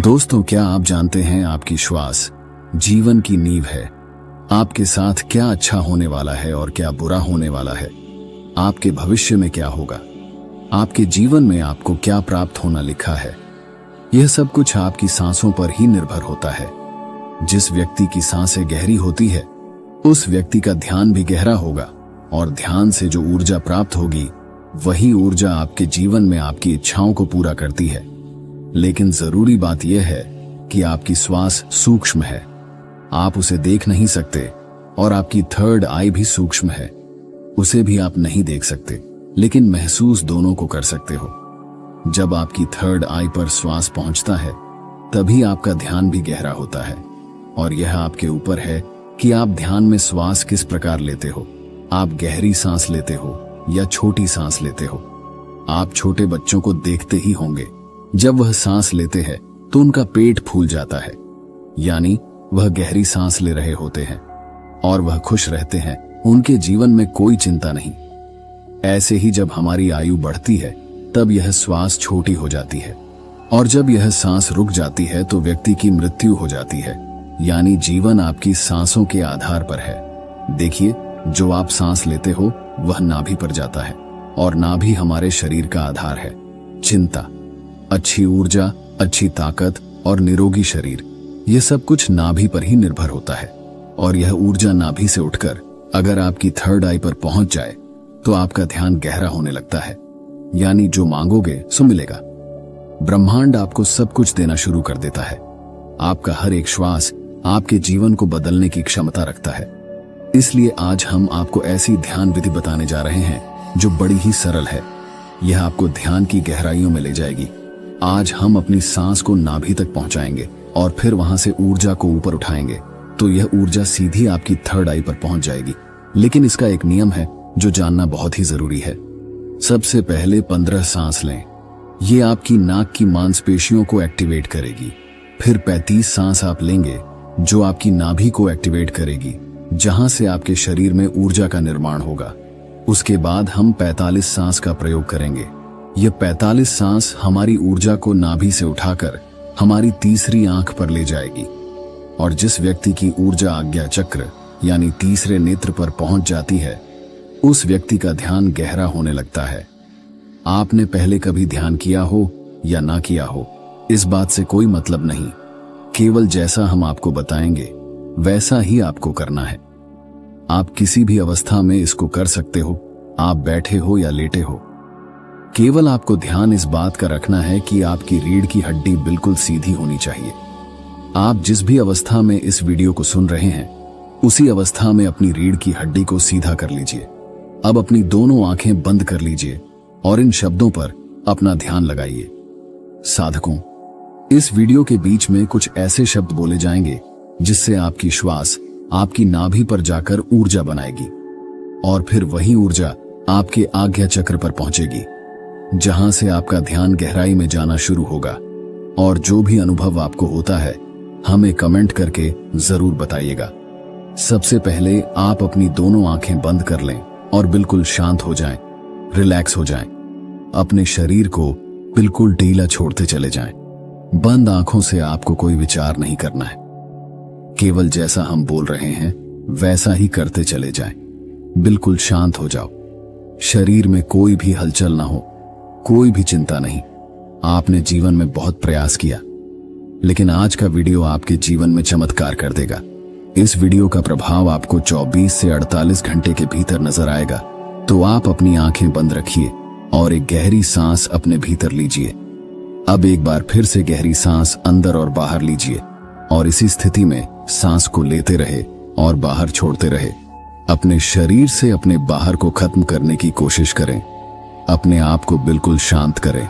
दोस्तों, क्या आप जानते हैं आपकी श्वास जीवन की नींव है। आपके साथ क्या अच्छा होने वाला है और क्या बुरा होने वाला है, आपके भविष्य में क्या होगा, आपके जीवन में आपको क्या प्राप्त होना लिखा है, यह सब कुछ आपकी सांसों पर ही निर्भर होता है। जिस व्यक्ति की सांसें गहरी होती है उस व्यक्ति का ध्यान भी गहरा होगा और ध्यान से जो ऊर्जा प्राप्त होगी वही ऊर्जा आपके जीवन में आपकी इच्छाओं को पूरा करती है। लेकिन जरूरी बात यह है कि आपकी श्वास सूक्ष्म है, आप उसे देख नहीं सकते, और आपकी थर्ड आई भी सूक्ष्म है, उसे भी आप नहीं देख सकते लेकिन महसूस दोनों को कर सकते हो। जब आपकी थर्ड आई पर श्वास पहुंचता है तभी आपका ध्यान भी गहरा होता है, और यह आपके ऊपर है कि आप ध्यान में श्वास किस प्रकार लेते हो। आप गहरी सांस लेते हो या छोटी सांस लेते हो। आप छोटे बच्चों को देखते ही होंगे, जब वह सांस लेते हैं तो उनका पेट फूल जाता है, यानी वह गहरी सांस ले रहे होते हैं और वह खुश रहते हैं, उनके जीवन में कोई चिंता नहीं। ऐसे ही जब हमारी आयु बढ़ती है तब यह श्वास छोटी हो जाती है, और जब यह सांस रुक जाती है तो व्यक्ति की मृत्यु हो जाती है। यानी जीवन आपकी सांसों के आधार पर है। देखिए, जो आप सांस लेते हो वह नाभि पर जाता है, और नाभि हमारे शरीर का आधार है। चिंता, अच्छी ऊर्जा, अच्छी ताकत और निरोगी शरीर, यह सब कुछ नाभि पर ही निर्भर होता है। और यह ऊर्जा नाभि से उठकर अगर आपकी थर्ड आई पर पहुंच जाए तो आपका ध्यान गहरा होने लगता है, यानी जो मांगोगे सो मिलेगा। ब्रह्मांड आपको सब कुछ देना शुरू कर देता है। आपका हर एक श्वास आपके जीवन को बदलने की क्षमता रखता है। इसलिए आज हम आपको ऐसी ध्यान विधि बताने जा रहे हैं जो बड़ी ही सरल है। यह आपको ध्यान की गहराइयों में ले जाएगी। आज हम अपनी सांस को नाभि तक पहुंचाएंगे और फिर वहां से ऊर्जा को ऊपर उठाएंगे तो यह ऊर्जा सीधी आपकी थर्ड आई पर पहुंच जाएगी। लेकिन इसका एक नियम है जो जानना बहुत ही जरूरी है। सबसे पहले 15 सांस लें, ये आपकी नाक की मांसपेशियों को एक्टिवेट करेगी। फिर 35 सांस आप लेंगे जो आपकी नाभि को एक्टिवेट करेगी, जहां से आपके शरीर में ऊर्जा का निर्माण होगा। उसके बाद हम 45 सांस का प्रयोग करेंगे। यह 45 सांस हमारी ऊर्जा को नाभि से उठाकर हमारी तीसरी आंख पर ले जाएगी, और जिस व्यक्ति की ऊर्जा आज्ञा चक्र यानी तीसरे नेत्र पर पहुंच जाती है उस व्यक्ति का ध्यान गहरा होने लगता है। आपने पहले कभी ध्यान किया हो या ना किया हो, इस बात से कोई मतलब नहीं। केवल जैसा हम आपको बताएंगे वैसा ही आपको करना है। आप किसी भी अवस्था में इसको कर सकते हो, आप बैठे हो या लेटे हो। केवल आपको ध्यान इस बात का रखना है कि आपकी रीढ़ की हड्डी बिल्कुल सीधी होनी चाहिए। आप जिस भी अवस्था में इस वीडियो को सुन रहे हैं उसी अवस्था में अपनी रीढ़ की हड्डी को सीधा कर लीजिए। अब अपनी दोनों आंखें बंद कर लीजिए और इन शब्दों पर अपना ध्यान लगाइए। साधकों, इस वीडियो के बीच में कुछ ऐसे शब्द बोले जाएंगे जिससे आपकी श्वास आपकी नाभि पर जाकर ऊर्जा बनाएगी, और फिर वही ऊर्जा आपके आज्ञा चक्र पर पहुंचेगी, जहां से आपका ध्यान गहराई में जाना शुरू होगा। और जो भी अनुभव आपको होता है हमें कमेंट करके जरूर बताइएगा। सबसे पहले आप अपनी दोनों आंखें बंद कर लें और बिल्कुल शांत हो जाएं, रिलैक्स हो जाएं। अपने शरीर को बिल्कुल ढीला छोड़ते चले जाएं। बंद आंखों से आपको कोई विचार नहीं करना है, केवल जैसा हम बोल रहे हैं वैसा ही करते चले जाएं। बिल्कुल शांत हो जाओ। शरीर में कोई भी हलचल ना हो, कोई भी चिंता नहीं। आपने जीवन में बहुत प्रयास किया, लेकिन आज का वीडियो आपके जीवन में चमत्कार कर देगा। इस वीडियो का प्रभाव आपको 24 से 48 घंटे के भीतर नजर आएगा। तो आप अपनी आंखें बंद रखिए और एक गहरी सांस अपने भीतर लीजिए। अब एक बार फिर से गहरी सांस अंदर और बाहर लीजिए, और इसी स्थिति में सांस को लेते रहे और बाहर छोड़ते रहे। अपने शरीर से अपने बाहर को खत्म करने की कोशिश करें। अपने आप को बिल्कुल शांत करें।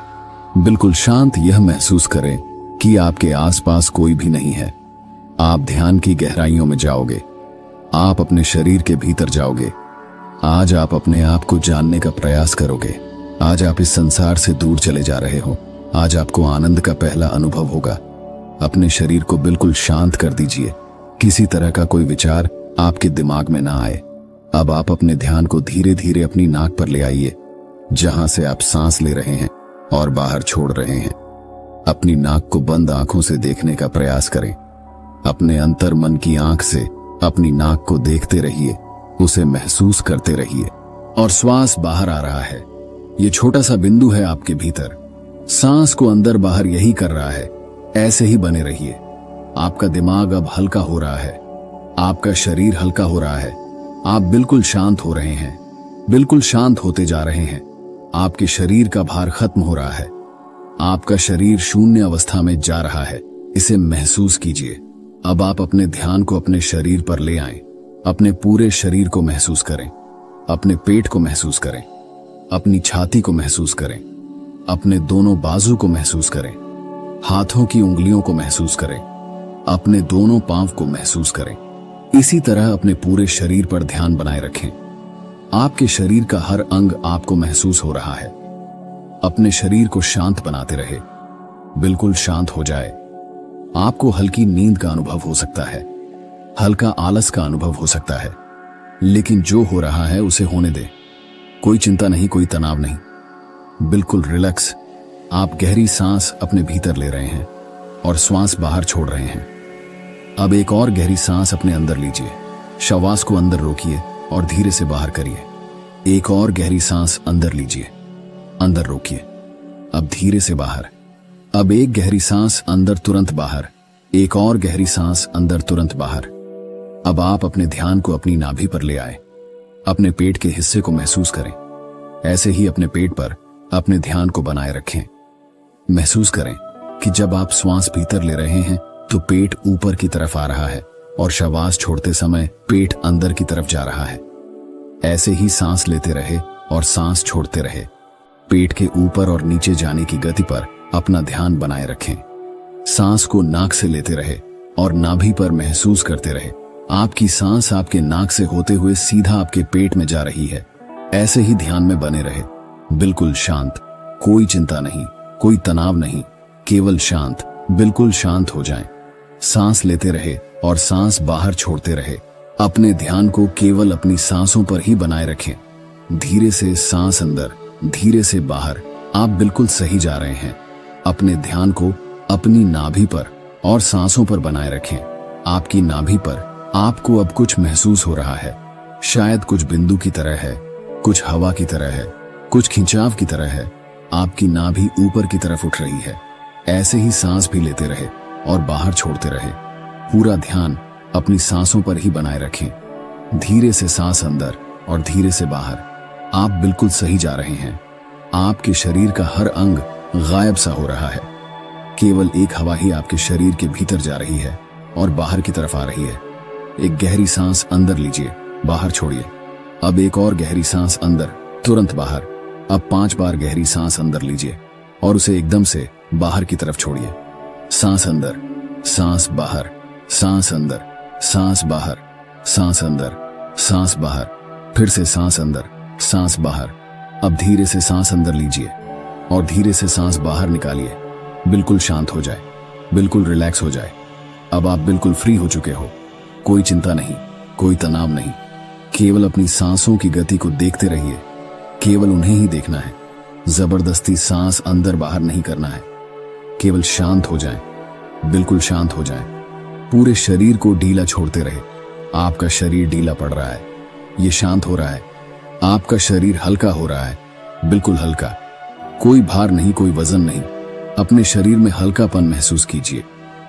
बिल्कुल शांत यह महसूस करें कि आपके आसपास कोई भी नहीं है। आप ध्यान की गहराइयों में जाओगे। आप अपने शरीर के भीतर जाओगे। आज आप अपने आप को जानने का प्रयास करोगे। आज आप इस संसार से दूर चले जा रहे हो। आज आपको आनंद का पहला अनुभव होगा। अपने शरीर को बिल्कुल शांत कर दीजिए। किसी तरह का कोई विचार आपके दिमाग में ना आए। अब आप अपने ध्यान को धीरे धीरे अपनी नाक पर ले आइए, जहां से आप सांस ले रहे हैं और बाहर छोड़ रहे हैं। अपनी नाक को बंद आंखों से देखने का प्रयास करें। अपने अंतर मन की आंख से अपनी नाक को देखते रहिए, उसे महसूस करते रहिए और श्वास बाहर आ रहा है। ये छोटा सा बिंदु है आपके भीतर, सांस को अंदर बाहर यही कर रहा है। ऐसे ही बने रहिए। आपका दिमाग अब हल्का हो रहा है, आपका शरीर हल्का हो रहा है, आप बिल्कुल शांत हो रहे हैं, बिल्कुल शांत होते जा रहे हैं। आपके शरीर का भार खत्म हो रहा है, आपका शरीर शून्य अवस्था में जा रहा है। इसे महसूस कीजिए। अब आप अपने ध्यान को अपने शरीर पर ले आएं। अपने पूरे शरीर को महसूस करें, अपने पेट को महसूस करें, अपनी छाती को महसूस करें, अपने दोनों बाजू को महसूस करें, हाथों की उंगलियों को महसूस करें, अपने दोनों पांव को महसूस करें। इसी तरह अपने पूरे शरीर पर ध्यान बनाए रखें। आपके शरीर का हर अंग आपको महसूस हो रहा है। अपने शरीर को शांत बनाते रहे, बिल्कुल शांत हो जाए। आपको हल्की नींद का अनुभव हो सकता है, हल्का आलस का अनुभव हो सकता है, लेकिन जो हो रहा है उसे होने दें। कोई चिंता नहीं, कोई तनाव नहीं, बिल्कुल रिलैक्स। आप गहरी सांस अपने भीतर ले रहे हैं और श्वास बाहर छोड़ रहे हैं। अब एक और गहरी सांस अपने अंदर लीजिए। श्वास को अंदर रोकिए और धीरे से बाहर करिए। एक और गहरी सांस अंदर लीजिए, अंदर रोकिए, अब धीरे से बाहर। अब एक गहरी सांस अंदर, तुरंत बाहर। एक और गहरी सांस अंदर, तुरंत बाहर। अब आप अपने ध्यान को अपनी नाभि पर ले आए। अपने पेट के हिस्से को महसूस करें। ऐसे ही अपने पेट पर अपने ध्यान को बनाए रखें। महसूस करें कि जब आप श्वास भीतर ले रहे हैं तो पेट ऊपर की तरफ आ रहा है और श्वास छोड़ते समय पेट अंदर की तरफ जा रहा है। ऐसे ही सांस लेते रहे और सांस छोड़ते रहे। पेट के ऊपर और नीचे जाने की गति पर अपना ध्यान बनाए रखें। सांस को नाक से लेते रहे और नाभि पर महसूस करते रहे। आपकी सांस आपके नाक से होते हुए सीधा आपके पेट में जा रही है। ऐसे ही ध्यान में बने रहे, बिल्कुल शांत। कोई चिंता नहीं, कोई तनाव नहीं, केवल शांत, बिल्कुल शांत हो जाएं। सांस लेते रहे और सांस बाहर छोड़ते रहे। अपने ध्यान को केवल अपनी सांसों पर ही बनाए रखें। धीरे से सांस अंदर, धीरे से बाहर। आप बिल्कुल सही जा रहे हैं। अपने ध्यान को अपनी नाभि पर और सांसों पर बनाए रखें। आपकी नाभि पर आपको अब कुछ महसूस हो रहा है। शायद कुछ बिंदु की तरह है, कुछ हवा की तरह है, कुछ खिंचाव की तरह है। आपकी नाभि ऊपर की तरफ उठ रही है। ऐसे ही सांस भी लेते रहे और बाहर छोड़ते रहे। पूरा ध्यान अपनी सांसों पर ही बनाए रखें। धीरे से सांस अंदर और धीरे से बाहर। आप बिल्कुल सही जा रहे हैं। आपके शरीर का हर अंग गायब सा हो रहा है। केवल एक हवा ही आपके शरीर के भीतर जा रही है और बाहर की तरफ आ रही है। एक गहरी सांस अंदर लीजिए, बाहर छोड़िए। अब एक और गहरी सांस अंदर, तुरंत बाहर। अब 5 बार गहरी सांस अंदर लीजिए और उसे एकदम से बाहर की तरफ छोड़िए। सांस अंदर, सांस बाहर, सांस अंदर, सांस बाहर, सांस अंदर, सांस बाहर, फिर से सांस अंदर, सांस बाहर। अब धीरे से सांस अंदर लीजिए और धीरे से सांस बाहर निकालिए। बिल्कुल शांत हो जाए, बिल्कुल रिलैक्स हो जाए। अब आप बिल्कुल फ्री हो चुके हो। कोई चिंता नहीं, कोई तनाव नहीं। केवल अपनी सांसों की गति को देखते रहिए। केवल उन्हें ही देखना है। जबरदस्ती सांस अंदर बाहर नहीं करना है। केवल शांत हो जाएं, बिल्कुल शांत हो जाएं। पूरे शरीर को ढीला छोड़ते रहे। आपका शरीर ढीला पड़ रहा है, ये शांत हो रहा है। आपका शरीर हल्का हो रहा है, बिल्कुल हल्का। कोई भार नहीं, कोई वजन नहीं। अपने शरीर में हल्कापन महसूस कीजिए।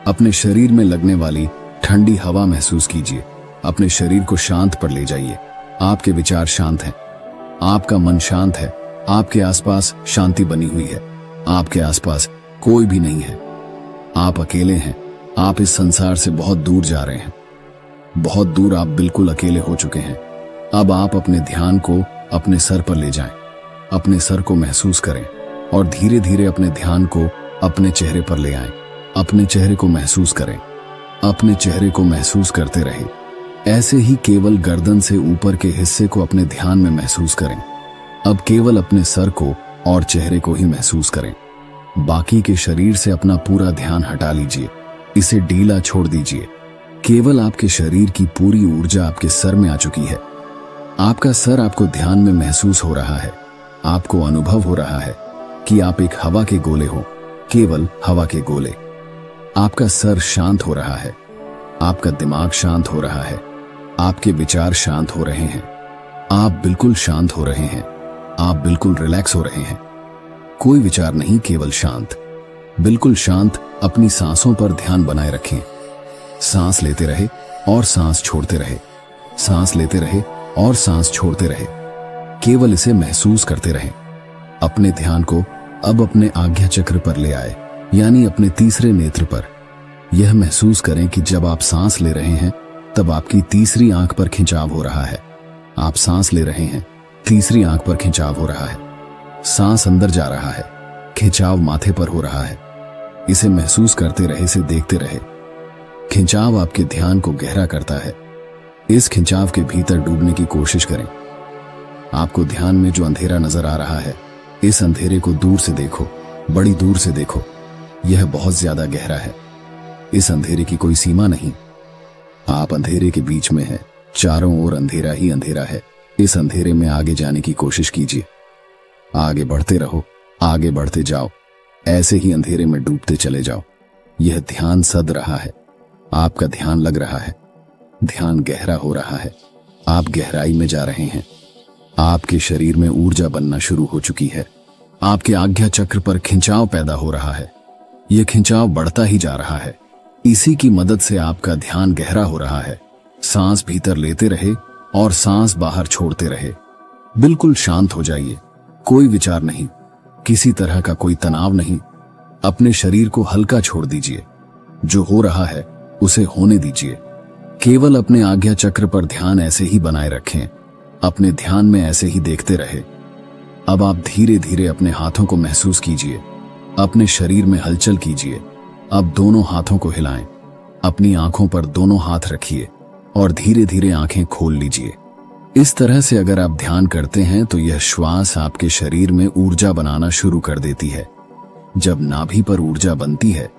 अपने शरीर में लगने वाली ठंडी हवा महसूस कीजिए। अपने शरीर को शांत पर ले जाइए। आपके विचार शांत हैं, आपका मन शांत है। आपके आसपास शांति बनी हुई है। आपके आसपास कोई भी नहीं है। आप अकेले हैं। आप इस संसार से बहुत दूर जा रहे हैं, बहुत दूर। आप बिल्कुल अकेले हो चुके हैं। अब आप अपने ध्यान को अपने सर पर ले जाएं। अपने सर को महसूस करें और धीरे धीरे अपने ध्यान को अपने चेहरे पर ले आएं। अपने चेहरे को महसूस करें। अपने चेहरे को महसूस करते रहे। ऐसे ही केवल गर्दन से ऊपर के हिस्से को अपने ध्यान में महसूस करें। अब केवल अपने सर को और चेहरे को ही महसूस करें। बाकी के शरीर से अपना पूरा ध्यान हटा लीजिए। इसे ढीला छोड़ दीजिए। केवल आपके शरीर की पूरी ऊर्जा आपके सर में आ चुकी है। आपका सर आपको ध्यान में महसूस हो रहा है। आपको अनुभव हो रहा है कि आप एक हवा के गोले हो। केवल हवा के गोले। आपका सर शांत हो रहा है, आपका दिमाग शांत हो रहा है, आपके विचार शांत हो रहे हैं, आप बिल्कुल शांत हो रहे हैं, आप बिल्कुल रिलैक्स हो रहे हैं। कोई विचार नहीं, केवल शांत, बिल्कुल शांत। अपनी सांसों पर ध्यान बनाए रखें। सांस लेते रहे और सांस छोड़ते रहे, सांस लेते रहे और सांस छोड़ते रहे। केवल इसे महसूस करते रहें। अपने ध्यान को अब अपने आज्ञा चक्र पर ले आए, यानी अपने तीसरे नेत्र पर। यह महसूस करें कि जब आप सांस ले रहे हैं तब आपकी तीसरी आंख पर खिंचाव हो रहा है। आप सांस ले रहे हैं, तीसरी आंख पर खिंचाव हो रहा है। सांस अंदर जा रहा है, खिंचाव माथे पर हो रहा है। इसे महसूस करते रहे, इसे देखते रहे। खिंचाव आपके ध्यान को गहरा करता है। इस खिंचाव के भीतर डूबने की कोशिश करें। आपको ध्यान में जो अंधेरा नजर आ रहा है, इस अंधेरे को दूर से देखो, बड़ी दूर से देखो। यह बहुत ज्यादा गहरा है। इस अंधेरे की कोई सीमा नहीं। आप अंधेरे के बीच में हैं, चारों ओर अंधेरा ही अंधेरा है। इस अंधेरे में आगे जाने की कोशिश कीजिए। आगे बढ़ते रहो, आगे बढ़ते जाओ, ऐसे ही अंधेरे में डूबते चले जाओ। यह ध्यान सद रहा है, आपका ध्यान लग रहा है, ध्यान गहरा हो रहा है। आप गहराई में जा रहे हैं। आपके शरीर में ऊर्जा बनना शुरू हो चुकी है। आपके आज्ञा चक्र पर खिंचाव पैदा हो रहा है। यह खिंचाव बढ़ता ही जा रहा है। इसी की मदद से आपका ध्यान गहरा हो रहा है। सांस भीतर लेते रहे और सांस बाहर छोड़ते रहे। बिल्कुल शांत हो जाइए। कोई विचार नहीं, किसी तरह का कोई तनाव नहीं। अपने शरीर को हल्का छोड़ दीजिए। जो हो रहा है उसे होने दीजिए। केवल अपने आज्ञा चक्र पर ध्यान ऐसे ही बनाए रखें। अपने ध्यान में ऐसे ही देखते रहे। अब आप धीरे धीरे अपने हाथों को महसूस कीजिए। अपने शरीर में हलचल कीजिए। अब दोनों हाथों को हिलाएं। अपनी आंखों पर दोनों हाथ रखिए और धीरे धीरे आंखें खोल लीजिए। इस तरह से अगर आप ध्यान करते हैं तो यह श्वास आपके शरीर में ऊर्जा बनाना शुरू कर देती है। जब नाभि पर ऊर्जा बनती है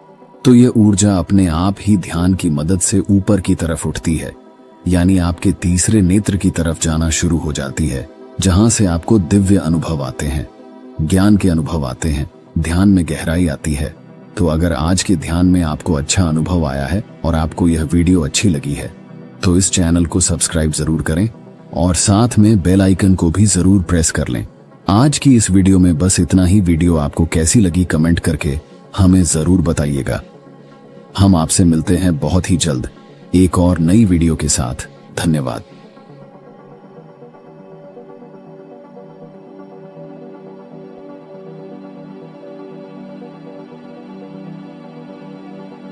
तो यह ऊर्जा अपने आप ही ध्यान की मदद से ऊपर की तरफ उठती है, यानी आपके तीसरे नेत्र की तरफ जाना शुरू हो जाती है, जहां से आपको दिव्य अनुभव आते हैं, ज्ञान के अनुभव आते हैं, ध्यान में गहराई आती है। तो अगर आज के ध्यान में आपको अच्छा अनुभव आया है और आपको यह वीडियो अच्छी लगी है तो इस चैनल को सब्सक्राइब जरूर करें और साथ में बेल आइकन को भी जरूर प्रेस कर लें। आज की इस वीडियो में बस इतना ही। वीडियो आपको कैसी लगी कमेंट करके हमें जरूर बताइएगा। हम आपसे मिलते हैं बहुत ही जल्द एक और नई वीडियो के साथ। धन्यवाद।